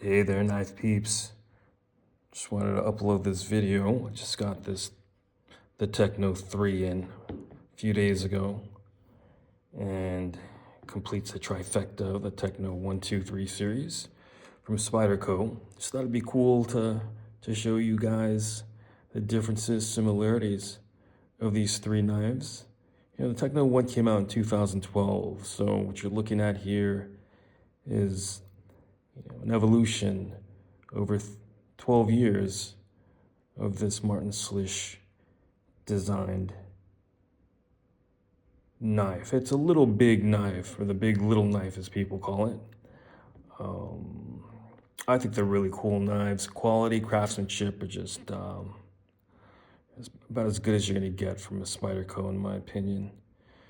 Hey there, knife peeps. Just wanted to upload this video. I just got the Techno 3 in a few days ago and completes the trifecta of the Techno 1, 2, 3 series from Spyderco. Just thought it'd be cool to show you guys the differences, similarities of these three knives. You know, the Techno 1 came out in 2012, so what you're looking at here is an evolution over 12 years of this Martin Slish designed knife. It's a little big knife, or the big little knife as people call it. I think they're really cool knives. Quality, craftsmanship are just about as good as you're gonna get from a Spyderco in my opinion.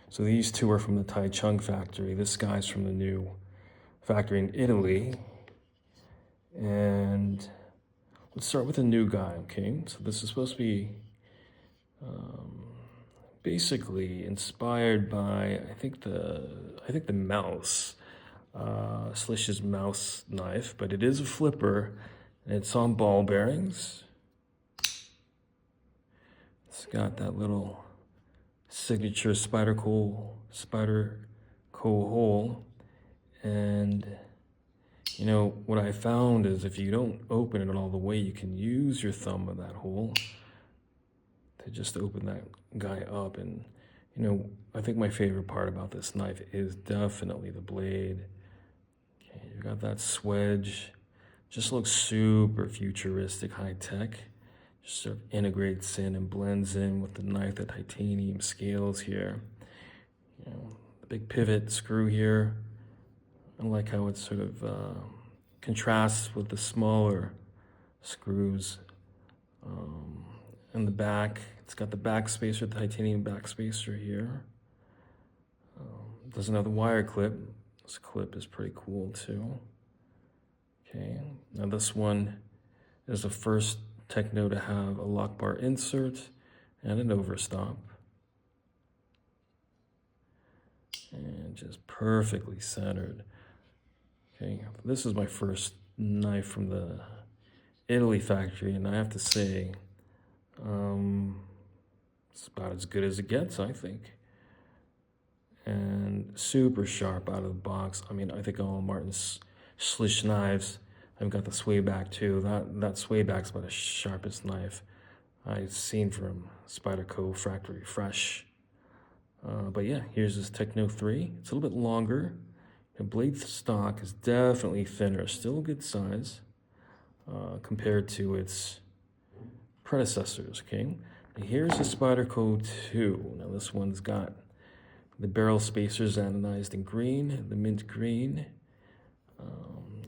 So these two are from the Taichung factory. This guy's from the new factory in Italy. And let's start with a new guy, okay? So this is supposed to be basically inspired by I think the mouse, Slish's mouse knife, but it is a flipper and it's on ball bearings. It's got that little signature Spyderco hole, and you know what I found is if you don't open it all the way, you can use your thumb in that hole to just open that guy up. And you know, I think my favorite part about this knife is definitely the blade. Okay, you got that swedge, just looks super futuristic, high tech. Just sort of integrates in and blends in with the knife, the titanium scales here. You know, the big pivot screw here. I like how it sort of contrasts with the smaller screws. In the back, it's got the back spacer, the titanium back spacer here. Doesn't have the wire clip. This clip is pretty cool too. Okay, now this one is the first Techno to have a lock bar insert and an overstop. And just perfectly centered. Okay, this is my first knife from the Italy factory, and I have to say, it's about as good as it gets, I think. And super sharp out of the box. I mean, I think all Martin Slish knives, I've got the sway back too. That sway back's about the sharpest knife I've seen from Spyderco Factory Fresh. But yeah, here's this Techno 3. It's a little bit longer. The blade stock is definitely thinner, still a good size compared to its predecessors, okay? And here's the Spyderco 2. Now this one's got the barrel spacers anodized in green, the mint green.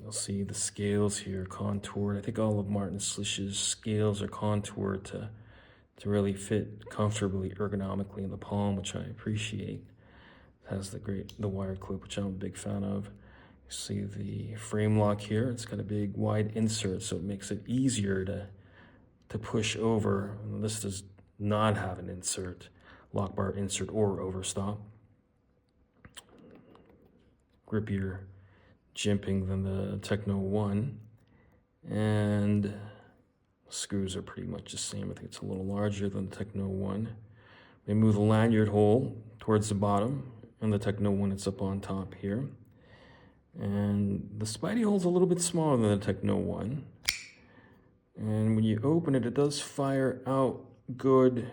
You'll see the scales here contoured. I think all of Martin Slish's scales are contoured to really fit comfortably, ergonomically in the palm, which I appreciate. It has the wire clip, which I'm a big fan of. You see the frame lock here. It's got a big wide insert, so it makes it easier to push over. And this does not have an insert, lock bar insert or overstop. Grippier jimping than the Techno 1. And screws are pretty much the same. I think it's a little larger than the Techno 1. They move the lanyard hole towards the bottom, and the Techno 1 it's up on top here. And the Spidey hole's a little bit smaller than the Techno 1. And when you open it, it does fire out good.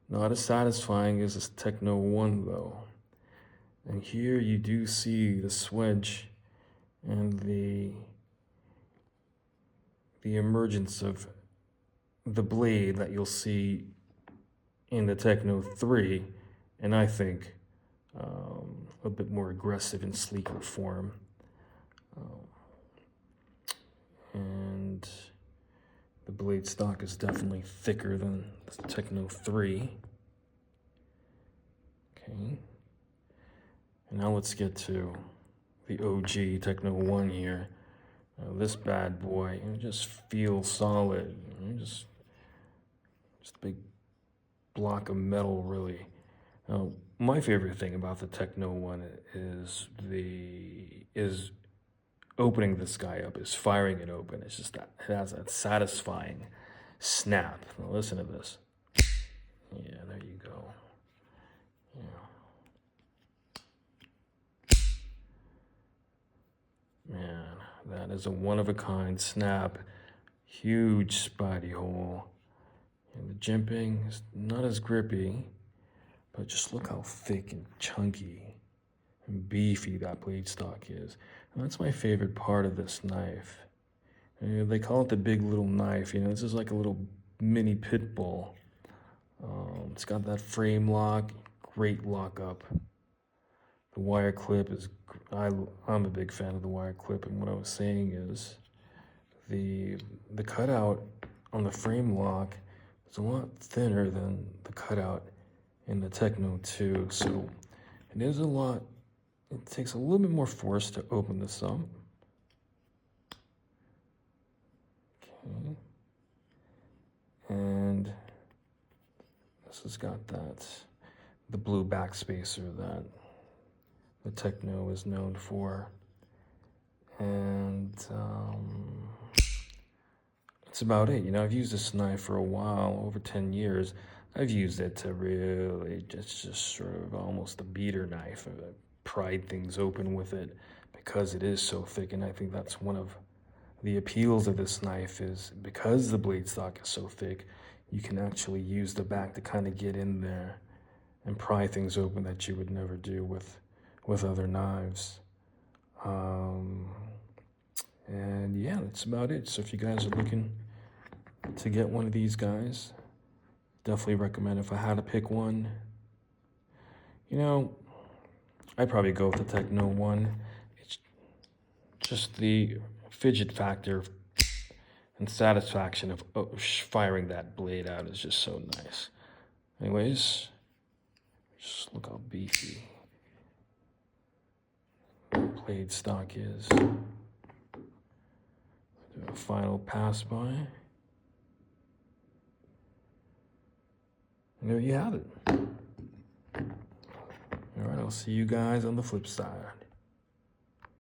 Not as satisfying as this Techno 1 though. And here you do see the swedge and the emergence of the blade that you'll see in the Techno 3, and I think a bit more aggressive and sleeker form. And the blade stock is definitely thicker than the Techno 3. Okay. And now let's get to the OG Techno 1 here. This bad boy, it just feels solid. Just a big block of metal, really. Now, my favorite thing about the Techno 1 is opening this guy up, is firing it open. It's just that it has that satisfying snap. Now listen to this. Yeah, there you go. Yeah. Man, that is a one-of-a-kind snap. Huge spidey hole. And the jimping is not as grippy, but just look how thick and chunky and beefy that blade stock is. And that's my favorite part of this knife. And they call it the big little knife. This is like a little mini pit bull. It's got that frame lock, great lockup. The wire clip is, I'm a big fan of the wire clip, and what I was saying is the cutout on the frame lock is a lot thinner than the cutout in the Techno 2, so it takes a little bit more force to open this up. Okay. And this has got the blue backspacer that the Techno is known for. And that's about it. I've used this knife for a while, over 10 years. I've used it to really just sort of almost a beater knife. I pried things open with it because it is so thick, and I think that's one of the appeals of this knife is because the blade stock is so thick, you can actually use the back to kind of get in there and pry things open that you would never do with other knives. And yeah, that's about it. So if you guys are looking to get one of these guys, definitely recommend. If I had to pick one, I'd probably go with the Techno one. It's just the fidget factor and satisfaction of firing that blade out is just so nice. Anyways, just look how beefy the blade stock is. Do a final pass by. And there you have it. All right, I'll see you guys on the flip side.